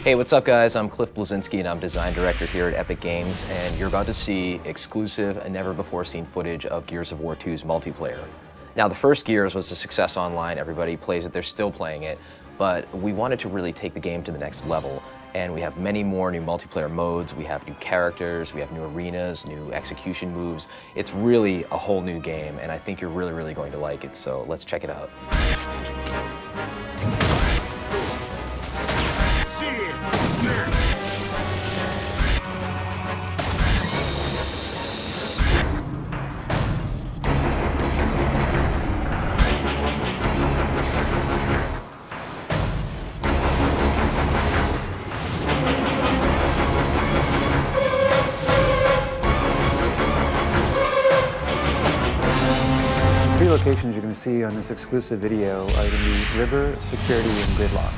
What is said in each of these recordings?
Hey, what's up guys? I'm Cliff Blazinski and I'm design director here at Epic Games, and you're about to see exclusive and never before seen footage of Gears of War 2's multiplayer. Now, the first Gears was a success online, everybody plays it, they're still playing it, but we wanted to really take the game to the next level, and we have many more new multiplayer modes, we have new characters, we have new arenas, new execution moves. It's really a whole new game, and I think you're really going to like it, so let's check it out. Three locations you're going to see on this exclusive video are going to be River, Security, and Gridlock.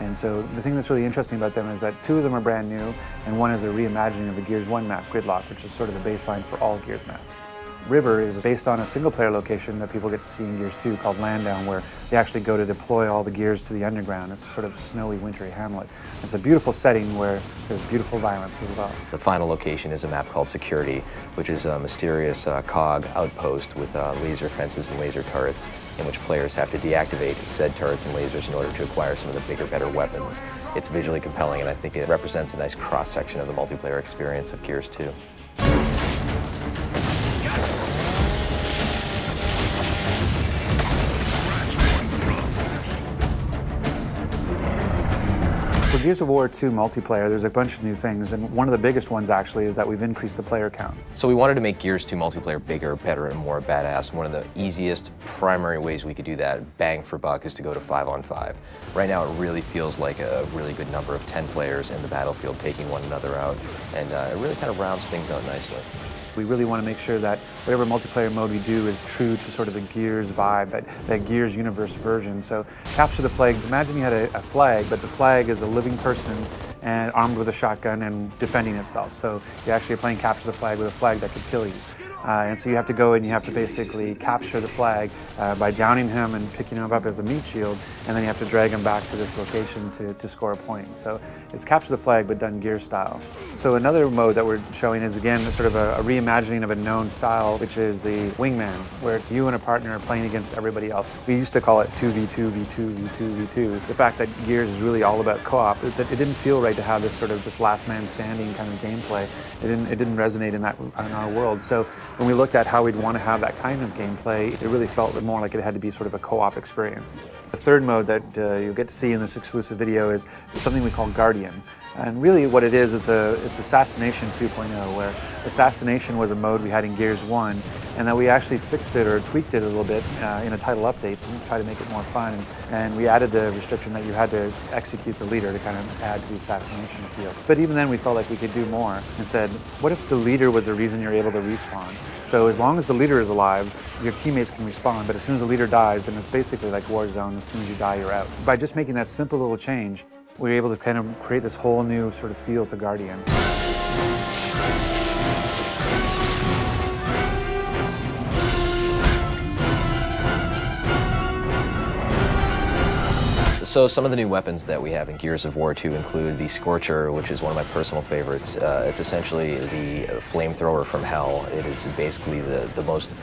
And so the thing that's really interesting about them is that two of them are brand new, and one is a reimagining of the Gears 1 map, Gridlock, which is sort of the baseline for all Gears maps. River is based on a single-player location that people get to see in Gears 2 called Landdown, where they actually go to deploy all the Gears to the underground. It's a sort of snowy, wintry hamlet. It's a beautiful setting where there's beautiful violence as well. The final location is a map called Security, which is a mysterious COG outpost with laser fences and laser turrets, in which players have to deactivate said turrets and lasers in order to acquire some of the bigger, better weapons. It's visually compelling, and I think it represents a nice cross-section of the multiplayer experience of Gears 2. For Gears of War 2 multiplayer, there's a bunch of new things, and one of the biggest ones actually is that we've increased the player count. So we wanted to make Gears 2 multiplayer bigger, better, and more badass. One of the easiest primary ways we could do that, bang for buck, is to go to 5-on-5. Right now it really feels like a really good number of 10 players in the battlefield taking one another out, and it really kind of rounds things out nicely. We really want to make sure that whatever multiplayer mode we do is true to sort of the Gears vibe, that Gears universe version. So capture the flag. Imagine you had a flag, but the flag is a living person and armed with a shotgun and defending itself. So you actually are playing capture the flag with a flag that could kill you. And so you have to go and you have to basically capture the flag by downing him and picking him up as a meat shield, and then you have to drag him back to this location to score a point. So it's capture the flag, but done Gear style. So another mode that we're showing is, again, sort of a reimagining of a known style, which is the Wingman, where it's you and a partner playing against everybody else. We used to call it 2v2, v2, v2, v2. The fact that Gears is really all about co-op, it didn't feel right to have this sort of just last man standing kind of gameplay. It didn't resonate in our world. So when we looked at how we'd want to have that kind of gameplay, it really felt more like it had to be sort of a co-op experience. The third mode that you'll get to see in this exclusive video is something we call Guardian. And really what it is, it's Assassination 2.0, where Assassination was a mode we had in Gears 1, and that we actually fixed it or tweaked it a little bit in a title update to try to make it more fun. And we added the restriction that you had to execute the leader to kind of add to the assassination field. But even then we felt like we could do more and said, what if the leader was the reason you're able to respawn? So as long as the leader is alive, your teammates can respawn, but as soon as the leader dies, then it's basically like Warzone. As soon as you die, you're out. By just making that simple little change, we were able to kind of create this whole new sort of feel to Guardian. So some of the new weapons that we have in Gears of War 2 include the Scorcher, which is one of my personal favorites. It's essentially the flamethrower from hell. It is basically the most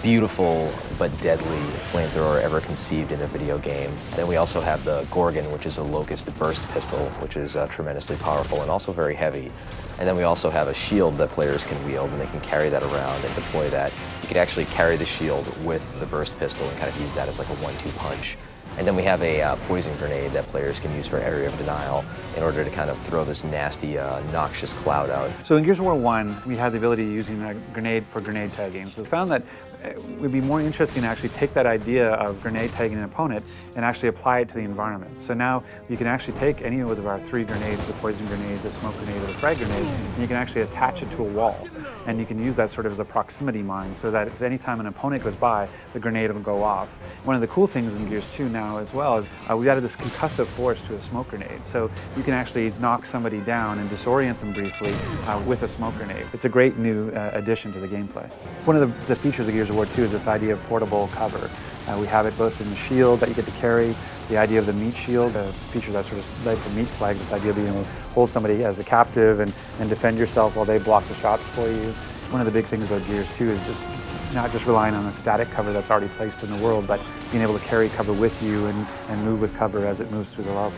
beautiful but deadly flamethrower ever conceived in a video game. Then we also have the Gorgon, which is a locust burst pistol, which is tremendously powerful and also very heavy. And then we also have a shield that players can wield, and they can carry that around and deploy that. You can actually carry the shield with the burst pistol and kind of use that as like a 1-2 punch. And then we have a poison grenade that players can use for area of denial in order to kind of throw this nasty, noxious cloud out. So in Gears of War 1, we had the ability of using a grenade for grenade tagging. So we found that it would be more interesting to actually take that idea of grenade tagging an opponent and actually apply it to the environment. So now you can actually take any of our 3 grenades, the poison grenade, the smoke grenade, or the frag grenade, and you can actually attach it to a wall. And you can use that sort of as a proximity mine, so that if any time an opponent goes by, the grenade will go off. One of the cool things in Gears 2 now as well is we added this concussive force to a smoke grenade. So you can actually knock somebody down and disorient them briefly with a smoke grenade. It's a great new addition to the gameplay. One of the features of Gears of War 2 is this idea of portable cover. We have it both in the shield that you get to carry, The idea of the meat shield, a feature that sort of led to Meat Flag, this idea of being able to hold somebody as a captive and defend yourself while they block the shots for you. One of the big things about Gears 2 is just not just relying on a static cover that's already placed in the world, but being able to carry cover with you and move with cover as it moves through the level.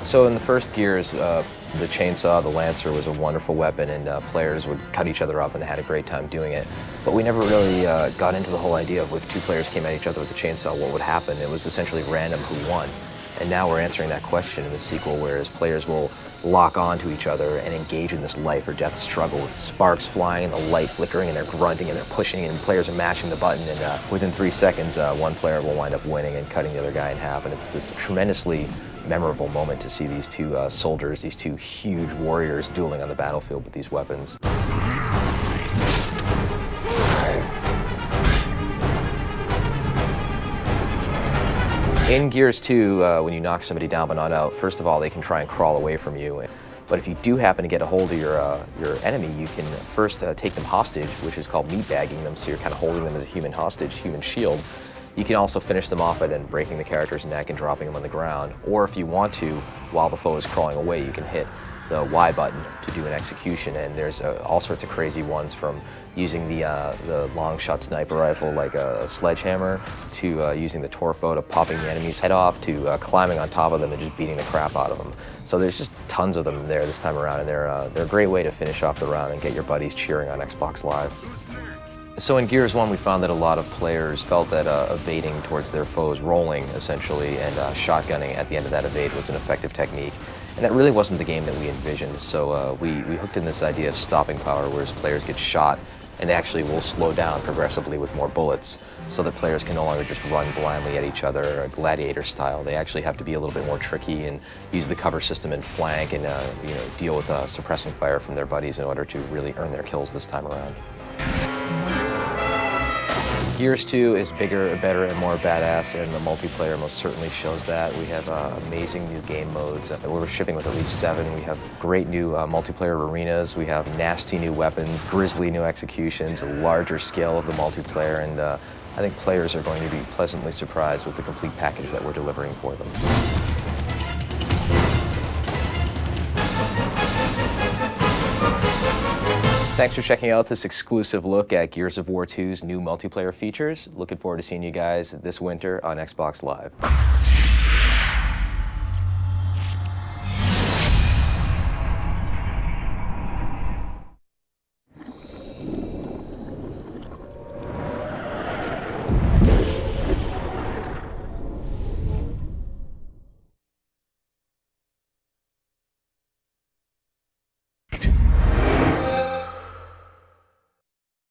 So in the first Gears, the chainsaw, the Lancer, was a wonderful weapon, and players would cut each other up and they had a great time doing it. But we never really got into the whole idea of if two players came at each other with a chainsaw, what would happen. It was essentially random who won. And now we're answering that question in the sequel, whereas players will lock onto each other and engage in this life or death struggle with sparks flying and the light flickering, and they're grunting and they're pushing, and players are mashing the button, and within 3 seconds one player will wind up winning and cutting the other guy in half. And it's this tremendously memorable moment to see these two soldiers, these two huge warriors, dueling on the battlefield with these weapons. In Gears 2, when you knock somebody down but not out, first of all, they can try and crawl away from you. But if you do happen to get a hold of your enemy, you can first take them hostage, which is called meatbagging them, so you're kind of holding them as a human hostage, human shield. You can also finish them off by then breaking the character's neck and dropping them on the ground. Or if you want to, while the foe is crawling away, you can hit the Y button to do an execution. And there's all sorts of crazy ones, from using the long shot sniper rifle like a sledgehammer, to using the torque bow to popping the enemy's head off, to climbing on top of them and just beating the crap out of them. So there's just tons of them there this time around, and they're a great way to finish off the round and get your buddies cheering on Xbox Live. So in Gears 1, we found that a lot of players felt that evading towards their foes, rolling essentially, and shotgunning at the end of that evade was an effective technique. And that really wasn't the game that we envisioned. So we hooked in this idea of stopping power, whereas players get shot and they actually will slow down progressively with more bullets, so that players can no longer just run blindly at each other, gladiator style. They actually have to be a little bit more tricky and use the cover system and flank and deal with suppressing fire from their buddies in order to really earn their kills this time around. Gears 2 is bigger, better, and more badass, and the multiplayer most certainly shows that. We have amazing new game modes. We're shipping with at least 7. We have great new multiplayer arenas. We have nasty new weapons, grisly new executions, a larger scale of the multiplayer, and I think players are going to be pleasantly surprised with the complete package that we're delivering for them. Thanks for checking out this exclusive look at Gears of War 2's new multiplayer features. Looking forward to seeing you guys this winter on Xbox Live.